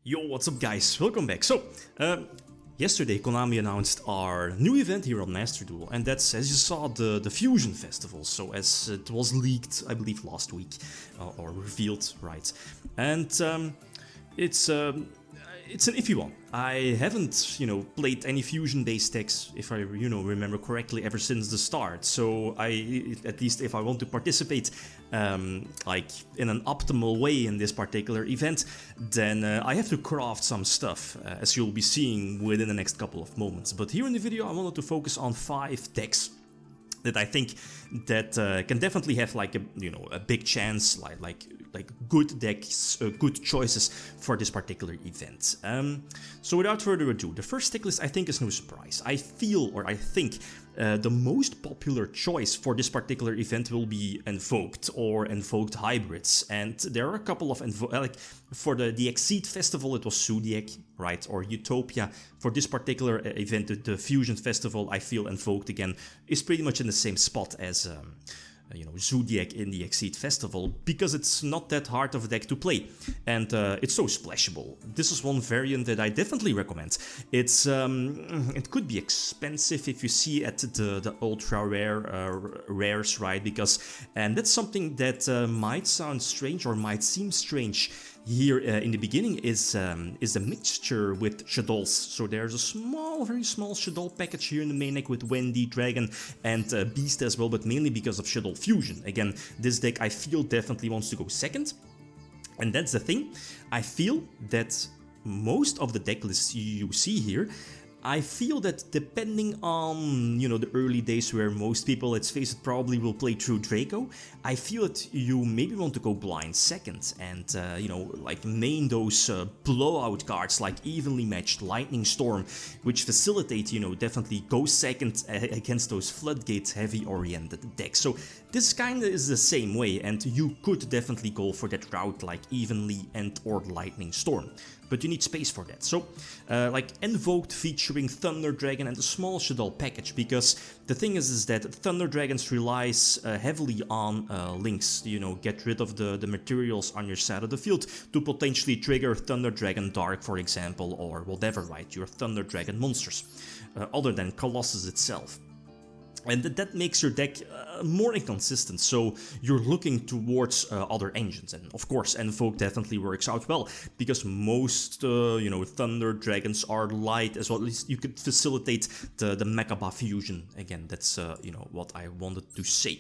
Yo, what's up guys? Welcome back. So, yesterday Konami announced our new event here on Master Duel, and that's, as you saw, the Fusion Festival. So as it was leaked, I believe last week, or revealed, right? And it's an iffy one. I haven't, played any fusion-based decks, if I, remember correctly, ever since the start. So at least if I want to participate, like in an optimal way in this particular event, then I have to craft some stuff, as you'll be seeing within the next couple of moments. But here in the video, I wanted to focus on 5 decks that I think that can definitely have like a big chance, like good decks, good choices for this particular event. So without further ado, the first deck list I think is no surprise. I think the most popular choice for this particular event will be Invoked or Invoked hybrids, and there are a couple of for the Exceed Festival it was Zodiac, right, or Utopia. For this particular event, the Fusion Festival, I feel Invoked again is pretty much in the same spot as Zodiac in the Exceed Festival, because it's not that hard of a deck to play, and it's so splashable. This is one variant that I definitely recommend. It's it could be expensive if you see at the ultra rare rares, right? And that's something that might sound strange or might seem strange here in the beginning is a mixture with Shaddolls. So there's a very small Shaddoll package here in the main deck with Wendy, Dragon, and Beast as well, but mainly because of Shaddoll Fusion. Again, this deck I feel definitely wants to go second, and that's the thing. I feel that most of the deck lists you see here, I feel that depending on, the early days where most people, let's face it, probably will play through Draco, I feel that you maybe want to go blind second and, like main those blowout cards like Evenly Matched, Lightning Storm, which facilitate, definitely go second against those floodgate heavy oriented decks. So this kinda is the same way, and you could definitely go for that route like Evenly and or Lightning Storm. But you need space for that. So, like Invoked featuring Thunder Dragon and a small Shaddoll package, because the thing is that Thunder Dragons relies heavily on links, get rid of the materials on your side of the field to potentially trigger Thunder Dragon Dark, for example, or whatever, right, your Thunder Dragon monsters, other than Colossus itself. And that makes your deck more inconsistent, so you're looking towards other engines. And of course, Invoke definitely works out well, because most, Thunder Dragons are light as well. At least you could facilitate the Mechaba fusion. Again, that's, what I wanted to say.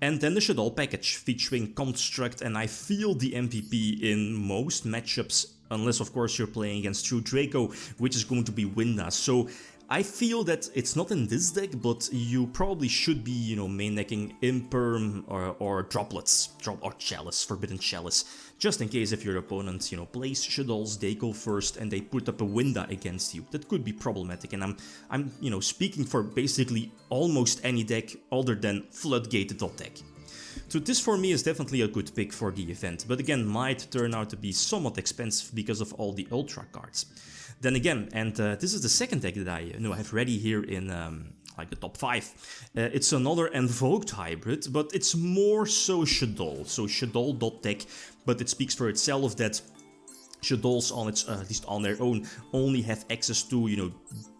And then the Shaddoll package featuring Construct, and I feel the MVP in most matchups, unless of course you're playing against True Draco, which is going to be Winda. So I feel that it's not in this deck, but you probably should be, main decking Imperm or Droplets, or Chalice, Forbidden Chalice, just in case if your opponent, plays Shaddolls, they go first and they put up a Winda against you. That could be problematic, and I'm speaking for basically almost any deck other than Floodgate deck. So this for me is definitely a good pick for the event, but again might turn out to be somewhat expensive because of all the Ultra cards. Then again, and this is the second deck that I have ready here in like the top 5. It's another Invoked hybrid, but it's more so Shaddoll. So Shaddoll deck, but it speaks for itself that Shaddolls on its at least on their own only have access to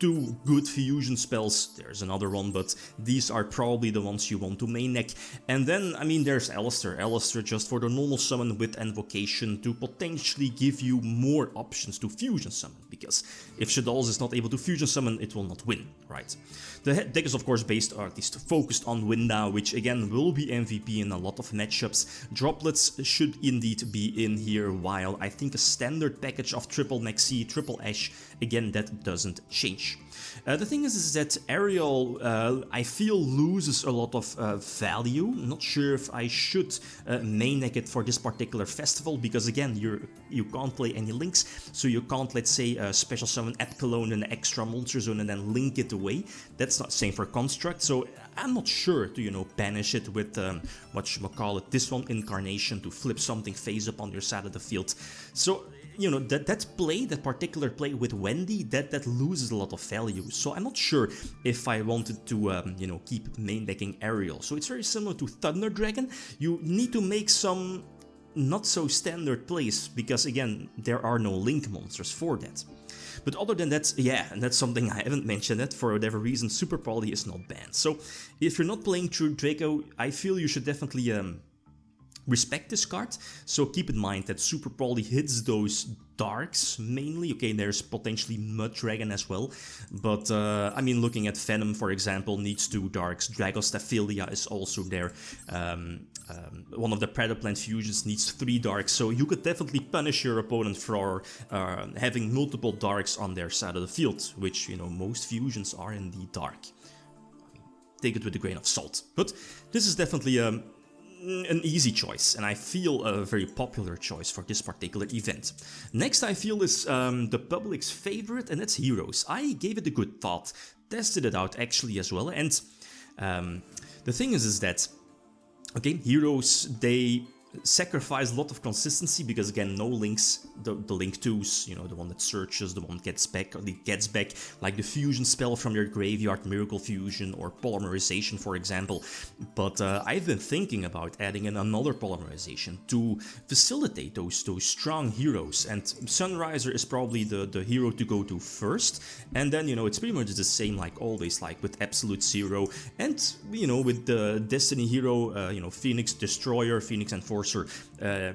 2 good fusion spells. There's another one, but these are probably the ones you want to main deck. And then there's Alistair just for the normal summon with Invocation to potentially give you more options to fusion summon, because if Shaddolls is not able to fusion summon, it will not win, right? The deck is of course based, or at least focused on Winda, which again will be MVP in a lot of matchups. Droplets should indeed be in here, while I think a standard package of Triple Nexi, Triple Ash, again that doesn't change. The thing is that Ariel, I feel, loses a lot of value. Not sure if I should main deck it for this particular festival, because again, you can't play any links, so you can't, let's say, special summon Epcalone in an extra monster zone and then link it away. That's not same for Construct, so I'm not sure to, banish it with, this one, Incarnation, to flip something face up on your side of the field. So that particular play with Wendy, that loses a lot of value. So I'm not sure if I wanted to, keep main decking Ariel. So it's very similar to Thunder Dragon. You need to make some not so standard plays, because again, there are no link monsters for that. But other than that, yeah, and that's something I haven't mentioned, that for whatever reason, Super Poly is not banned. So if you're not playing through Draco, I feel you should definitely respect this card. So keep in mind that Super Poly hits those darks mainly. Okay, there's potentially Mud Dragon as well, but I mean, looking at Venom, for example, needs 2 darks. Dragostaphylia is also there. One of the Predaplant fusions needs 3 darks, so you could definitely punish your opponent for having multiple darks on their side of the field, which, you know, most fusions are indeed dark. Take it with a grain of salt. But this is definitely an easy choice, and I feel a very popular choice for this particular event. Next, I feel is the public's favorite, and that's Heroes. I gave it a good thought, tested it out actually as well, and the thing is that, okay, Heroes, they sacrifice a lot of consistency because, again, no links, the link 2s, you know, the one that searches, the one gets back, or the gets back, like the fusion spell from your graveyard, Miracle Fusion, or Polymerization, for example. But I've been thinking about adding in another Polymerization to facilitate those strong heroes, and Sunriser is probably the hero to go to first, and then, you know, it's pretty much the same like always, like with Absolute Zero, and, you know, with the Destiny hero, you know, Phoenix Destroyer, Phoenix Enforcer,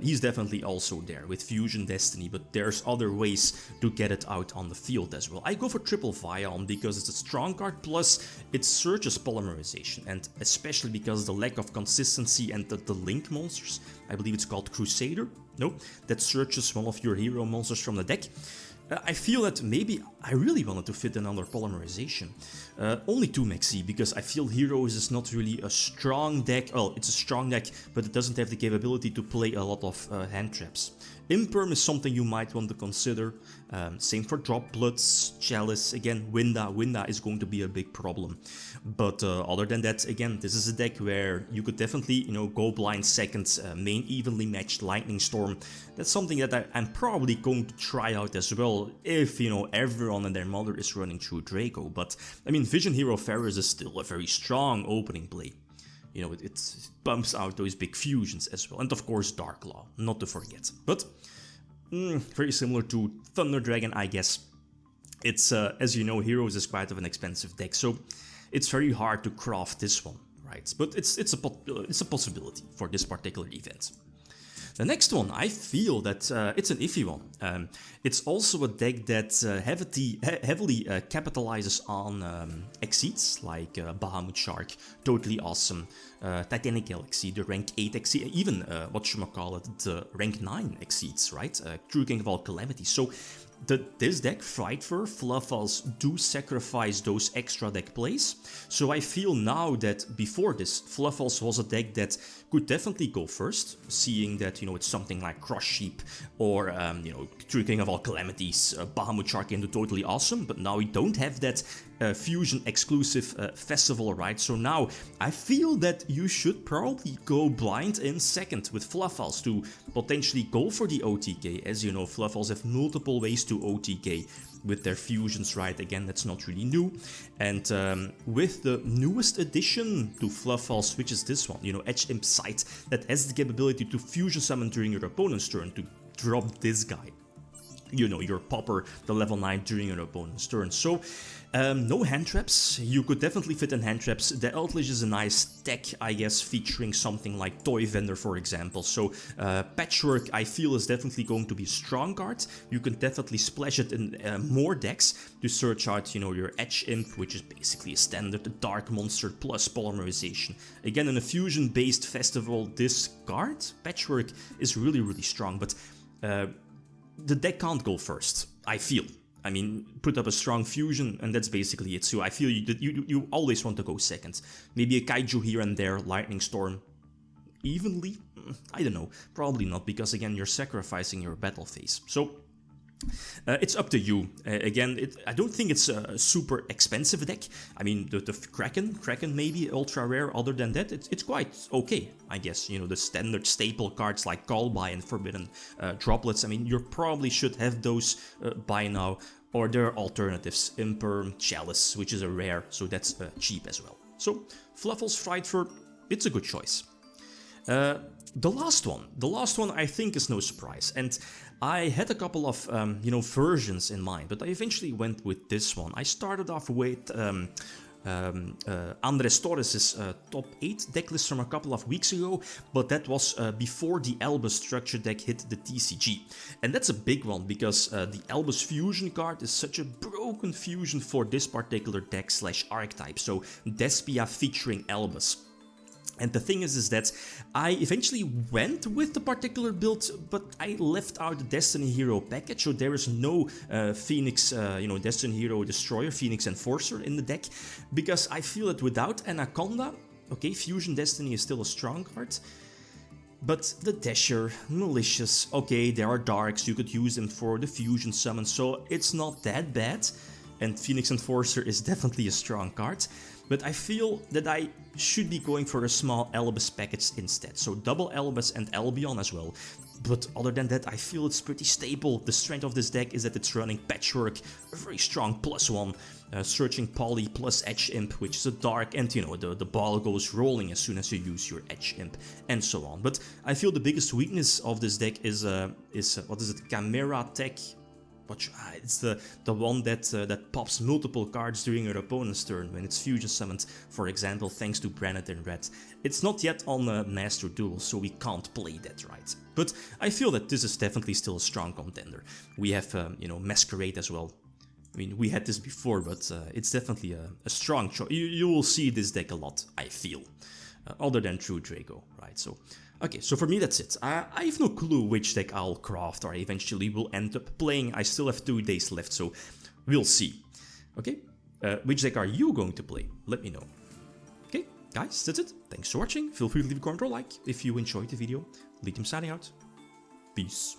he's definitely also there with Fusion Destiny, but there's other ways to get it out on the field as well. I go for Triple Vion because it's a strong card, plus it searches Polymerization, and especially because of the lack of consistency and the link monsters, I believe it's called Crusader, no, that searches one of your hero monsters from the deck. I feel that maybe I really wanted to fit another Polymerization. Only 2 maxi, because I feel Heroes is not really a strong deck. Well, it's a strong deck, but it doesn't have the capability to play a lot of hand traps. Imperm is something you might want to consider. Same for Drop Bloods, Chalice, again, Winda is going to be a big problem. But other than that, again, this is a deck where you could definitely, you know, go blind second, main evenly matched Lightning Storm. That's something that I'm probably going to try out as well, if, you know, everyone and their mother is running through Draco. But, I mean, Vision Hero Ferris is still a very strong opening play. You know, it bumps out those big fusions as well. And of course, Dark Law, not to forget. But very similar to Thunder Dragon, I guess. It's, as you know, Heroes is quite of an expensive deck, so it's very hard to craft this one, right? But it's a possibility for this particular event. The next one, I feel that it's an iffy one. It's also a deck that heavily capitalizes on exceeds, like Bahamut Shark, Totally Awesome, Titanic Galaxy, the rank 8 exceed, even whatchamacallit, the rank 9 exceeds, right? True King of all Calamity. So this deck, Frightfur Fluffals, do sacrifice those extra deck plays. So I feel now that before this, Fluffals was a deck that could definitely go first, seeing that, you know, it's something like Crush Sheep or, you know, True King of all Calamities, Bahamut Shark into Totally Awesome, but now we don't have that Fusion exclusive festival, right? So now I feel that you should probably go blind in second with Fluffals to potentially go for the OTK. As you know, Fluffals have multiple ways to OTK with their fusions, right? Again, that's not really new. And with the newest addition to Fluffals, which is this one, you know, Edge Imp Sight, that has the capability to fusion summon during your opponent's turn to drop this guy. You know, your popper, the level 9 during your opponent's turn. So, no hand traps. You could definitely fit in hand traps. The Eldritch is a nice deck, I guess, featuring something like Toy Vendor, for example. So, Patchwork, I feel, is definitely going to be a strong card. You can definitely splash it in more decks to search out, you know, your Edge Imp, which is basically a standard Dark Monster plus Polymerization. Again, in a fusion-based festival, this card, Patchwork, is really, really strong, but the deck can't go first, I feel. I mean, put up a strong fusion, and that's basically it. So I feel you always want to go second. Maybe a Kaiju here and there, Lightning Storm. Evenly? I don't know. Probably not, because again, you're sacrificing your battle phase. So it's up to you. Again, I don't think it's a super expensive deck. I mean, the Kraken maybe ultra rare. Other than that, it's quite okay, I guess. You know, the standard staple cards like Callby and Forbidden Droplets. I mean, you probably should have those by now. Or there are alternatives, Imperm, Chalice, which is a rare, so that's cheap as well. So Fluffals, Frightfur, it's a good choice. The last one I think is no surprise, and I had a couple of versions in mind, but I eventually went with this one. I started off with Andres Torres' top 8 decklist from a couple of weeks ago, but that was before the Albaz structure deck hit the TCG. And that's a big one, because the Albaz fusion card is such a broken fusion for this particular deck / archetype, so Despia featuring Albaz. And the thing is that I eventually went with the particular build, but I left out the Destiny Hero package, so there is no Phoenix, Destiny Hero Destroyer, Phoenix Enforcer in the deck, because I feel that without Anaconda, okay, Fusion Destiny is still a strong card, but the Dasher, Malicious, okay, there are Darks, you could use them for the Fusion summon, so it's not that bad, and Phoenix Enforcer is definitely a strong card. But I feel that I should be going for a small Albaz package instead. So double Albaz and Albion as well. But other than that, I feel it's pretty stable. The strength of this deck is that it's running Patchwork, a very strong +1, Searching Poly plus Edge Imp, which is a dark, and the ball goes rolling as soon as you use your Edge Imp, and so on. But I feel the biggest weakness of this deck is what is it, Chimera Tech? It's the one that pops multiple cards during your opponent's turn when it's fusion summoned, for example, thanks to Branded in Red. It's not yet on Master Duel, so we can't play that right. But I feel that this is definitely still a strong contender. We have, Masquerade as well. I mean, we had this before, but it's definitely a strong choice. You will see this deck a lot, I feel. Other than True Draco, right? So, okay, so for me that's it. I have no clue which deck I'll craft or I eventually will end up playing. I still have 2 days left, so we'll see. Okay, which deck are you going to play? Let me know. Okay, guys, that's it. Thanks for watching. Feel free to leave a comment or like if you enjoyed the video. Lead signing out. Peace.